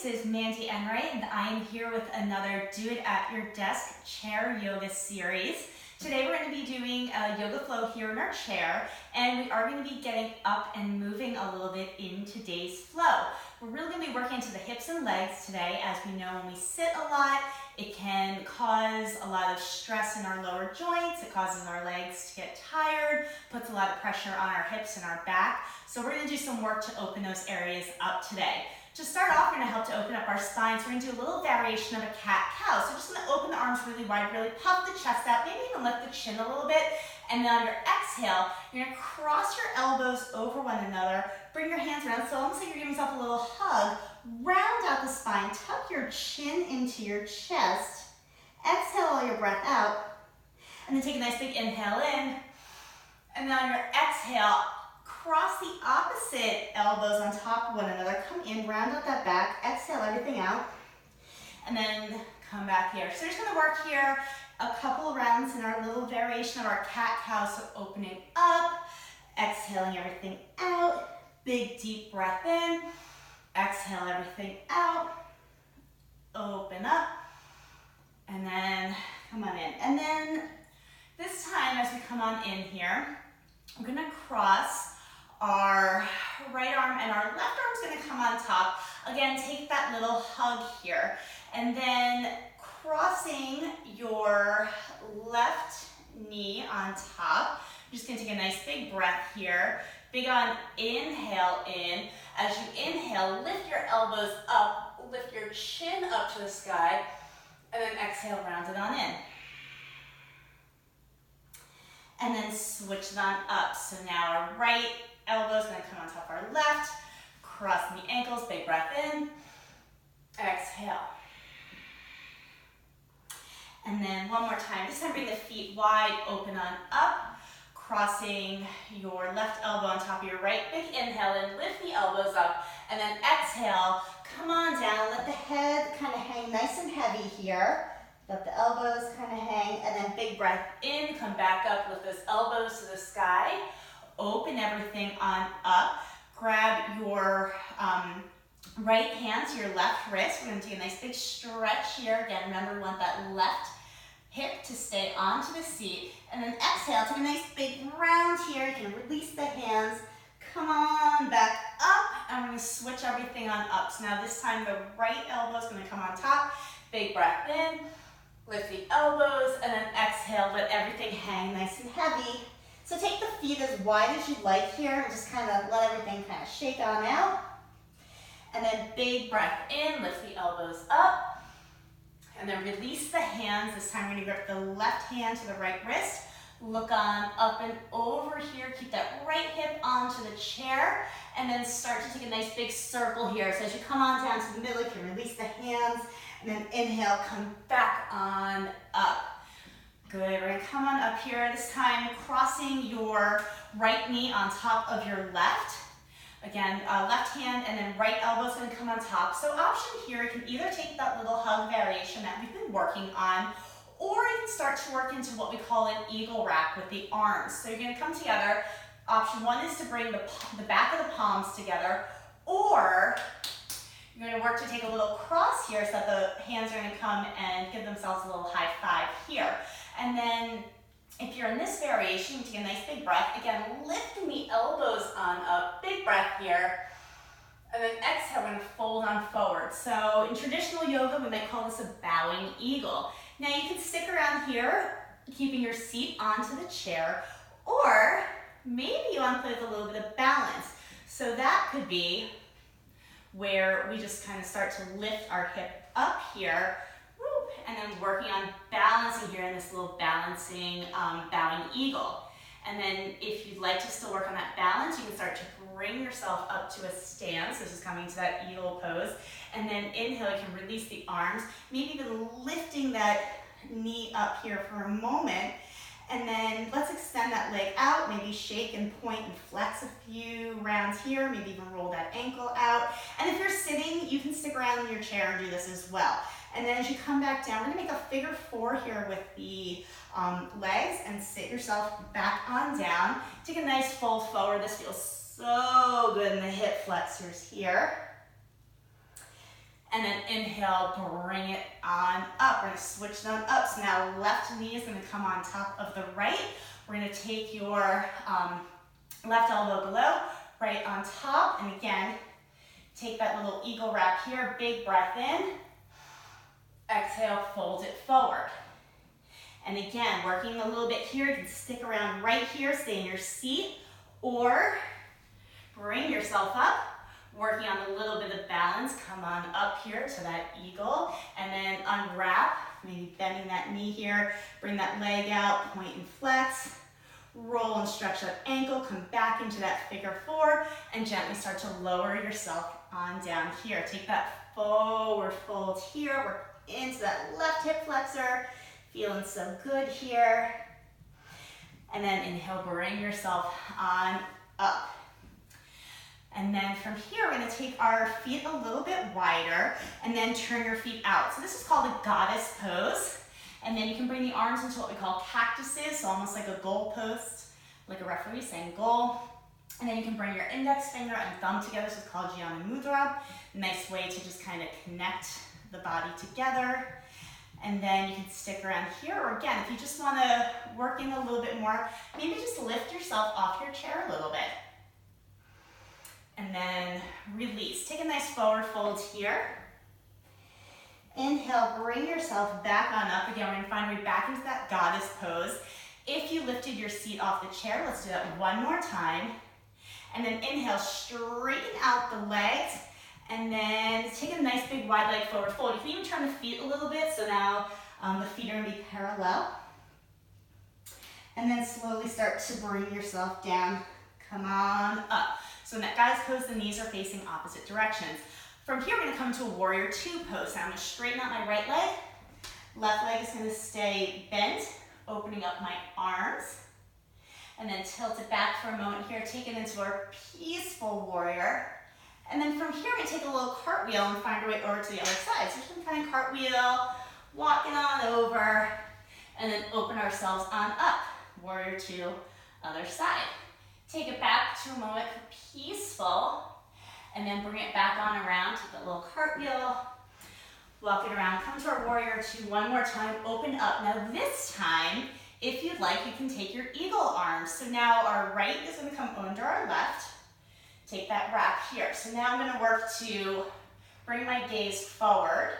this is Mandy Enright, and I am here with another Do It At Your Desk chair yoga series. Today we're going to be doing a yoga flow here in our chair, and we are going to be getting up and moving a little bit in today's flow. We're really going to be working into the hips and legs today. As we know, when we sit a lot, it can cause a lot of stress in our lower joints. It causes our legs to get tired, puts a lot of pressure on our hips and our back. So we're going to do some work to open those areas up today. To start off, we're going to help to open up our spine. So we're going to do a little variation of a cat-cow. So just going to open the arms really wide, really puff the chest out, maybe even lift the chin a little bit. And then on your exhale, you're going to cross your elbows over one another, bring your hands around, so almost like you're giving yourself a little hug. Round out the spine, tuck your chin into your chest. Exhale all your breath out. And then take a nice big inhale in. And then on your exhale, cross the opposite elbows on top of one another. Come in, round out that back, exhale everything out, and then come back here. So we're just gonna work here a couple of rounds in our little variation of our cat-cow. So opening up, exhaling everything out, big deep breath in, exhale everything out, open up, and then come on in. And then this time as we come on in here, we're gonna cross our right arm and our left arm's gonna come on top. Again, take that little hug here. And then crossing your left knee on top. You're just gonna take a nice big breath here. Big on inhale in. As you inhale, lift your elbows up, lift your chin up to the sky, and then exhale, round it on in. And then switch it on up. So now our right elbow is going to come on top of our left, crossing the ankles, big breath in, exhale. And then one more time, this time bring the feet wide, open on up, crossing your left elbow on top of your right, big inhale in, lift the elbows up, and then exhale, come on down, let the head kind of hang nice and heavy here. Let the elbows kind of hang, and then big breath in, come back up, lift those elbows to the sky, open everything on up, grab your right hand to your left wrist. We're going to take a nice big stretch here. Again, remember we want that left hip to stay onto the seat, and then exhale, take a nice big round here. You can release the hands, come on back up, and we're going to switch everything on up. So now this time the right elbow is going to come on top, big breath in, lift the elbows, and then exhale, let everything hang nice and heavy. So take the feet as wide as you like here, and just kind of let everything kind of shake on out. And then big breath in, lift the elbows up, and then release the hands. This time we're gonna grip the left hand to the right wrist, look on up and over here, keep that right hip onto the chair, and then start to take a nice big circle here. So as you come on down to the middle, you can release the hands, and then inhale, come back on up. Good, we're gonna come on up here, this time crossing your right knee on top of your left. Again, left hand and then right elbow is gonna come on top. So option here, you can either take that little hug variation that we've been working on, or you can start to work into what we call an eagle wrap with the arms. So you're gonna come together. Option one is to bring the back of the palms together, or you're going to work to take a little cross here so that the hands are going to come and give themselves a little high five here. And then if you're in this variation, you take a nice big breath. Again, lifting the elbows on up, big breath here. And then exhale, we're going to fold on forward. So in traditional yoga, we might call this a bowing eagle. Now you can stick around here, keeping your seat onto the chair, or maybe you want to play with a little bit of balance. So that could be where we just kind of start to lift our hip up here, whoop, and then working on balancing here in this little balancing bowing eagle. And then if you'd like to still work on that balance, you can start to bring yourself up to a stance. This is coming to that eagle pose. And then inhale, you can release the arms, maybe even lifting that knee up here for a moment. And then let's extend that leg out, maybe shake and point and flex a few rounds here, maybe even roll that ankle out. And if you're sitting, you can stick around in your chair and do this as well. And then as you come back down, we're gonna make a figure four here with the legs and sit yourself back on down. Take a nice fold forward. This feels so good in the hip flexors here. And then inhale, bring it on up. We're gonna switch them up. So now left knee is gonna come on top of the right. We're gonna take your left elbow below, right on top. And again, take that little eagle wrap here. Big breath in. Exhale, fold it forward. And again, working a little bit here. You can stick around right here, stay in your seat, or bring yourself up. Working on a little bit of balance, come on up here to that eagle, and then unwrap, maybe bending that knee here, bring that leg out, point and flex, roll and stretch that ankle, come back into that figure four, and gently start to lower yourself on down here. Take that forward fold here, work into that left hip flexor, feeling so good here. And then inhale, bring yourself on up. And then from here, we're gonna take our feet a little bit wider and then turn your feet out. So this is called a goddess pose. And then you can bring the arms into what we call cactuses, so almost like a goal post, like a referee saying goal. And then you can bring your index finger and thumb together, so it's called Jnana Mudra. Nice way to just kind of connect the body together. And then you can stick around here, or again, if you just wanna work in a little bit more, maybe just lift yourself off your chair a little bit. And then release. Take a nice forward fold here. Inhale, bring yourself back on up. Again, we're gonna find way back into that goddess pose. If you lifted your seat off the chair, let's do that one more time. And then inhale, straighten out the legs. And then take a nice big wide leg forward fold. You can even turn the feet a little bit, so now the feet are gonna be parallel. And then slowly start to bring yourself down. Come on up. So in that goddess pose, the knees are facing opposite directions. From here, we're gonna come to a warrior two pose. Now I'm gonna straighten out my right leg. Left leg is gonna stay bent, opening up my arms. And then tilt it back for a moment here, take it into our peaceful warrior. And then from here, we're gonna take a little cartwheel and find our way over to the other side. So we're just gonna kind of cartwheel, walking on over, and then open ourselves on up. Warrior two, other side. Take it back to a moment for peaceful, and then bring it back on around, take that little cartwheel, walk it around, come to our warrior two one more time, open up. Now this time, if you'd like, you can take your eagle arms. So now our right is gonna come under our left, take that wrap here. So now I'm gonna work to bring my gaze forward,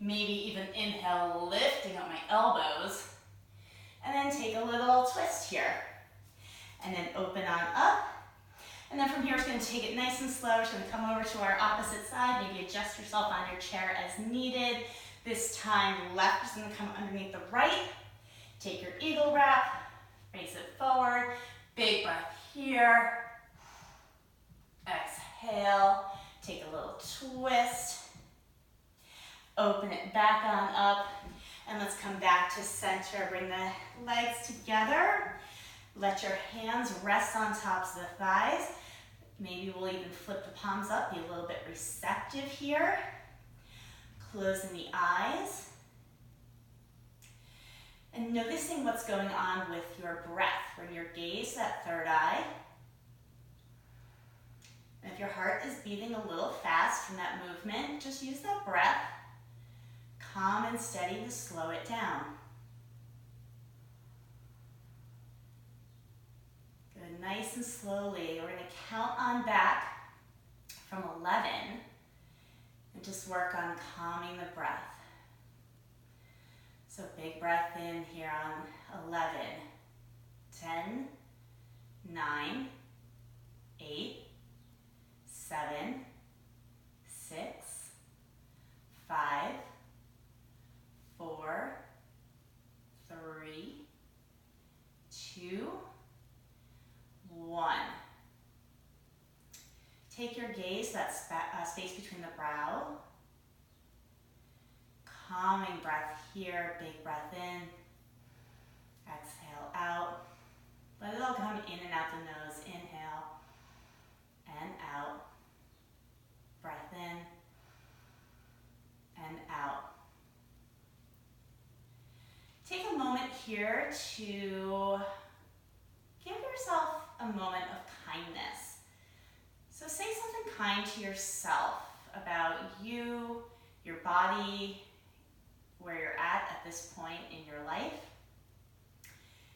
maybe even inhale, lifting up my elbows, and then take a little twist here. And then open on up. And then from here, it's gonna take it nice and slow. It's gonna come over to our opposite side. Maybe adjust yourself on your chair as needed. This time, left is gonna come underneath the right. Take your eagle wrap, raise it forward. Big breath here. Exhale, take a little twist. Open it back on up. And let's come back to center. Bring the legs together. Let your hands rest on tops of the thighs. Maybe we'll even flip the palms up, be a little bit receptive here. Closing the eyes. And noticing what's going on with your breath. Bring your gaze to that third eye. And if your heart is beating a little fast from that movement, just use that breath, calm and steady, to slow it down. Good, nice and slowly. We're gonna count on back from 11 and just work on calming the breath. So big breath in here on 11, 10, 9, 8, 7, 6, 5, 4, 3, 2, 1. Take your gaze to that space between the brow. Calming breath here, big breath in. Exhale out. Let it all come in and out the nose. Inhale and out. Breath in and out. Take a moment here to give yourself a moment of kindness. So say something kind to yourself. about you, your body, where you're at this point in your life.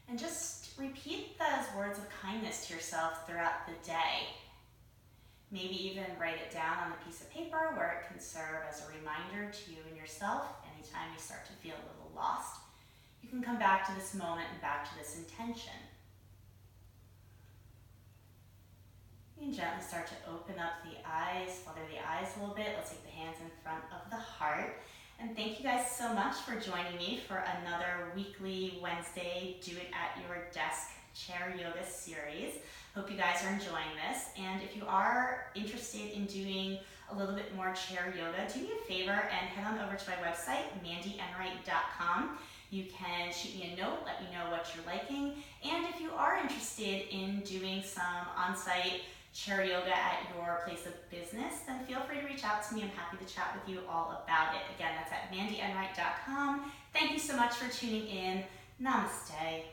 And just repeat those words of kindness to yourself throughout the day. Maybe even write it down on a piece of paper where it can serve as a reminder to you and yourself anytime you start to feel a little lost. You can come back to this moment and back to this intention. You can gently start to open up the eyes, flutter the eyes a little bit. Let's take the hands in front of the heart. And thank you guys so much for joining me for another weekly Wednesday Do It At Your Desk Chair Yoga series. Hope you guys are enjoying this. And if you are interested in doing a little bit more chair yoga, do me a favor and head on over to my website, mandyenright.com. You can shoot me a note, let me know what you're liking. And if you are interested in doing some on-site chair yoga at your place of business, then feel free to reach out to me. I'm happy to chat with you all about it. Again, that's at mandyenright.com. Thank you so much for tuning in. Namaste.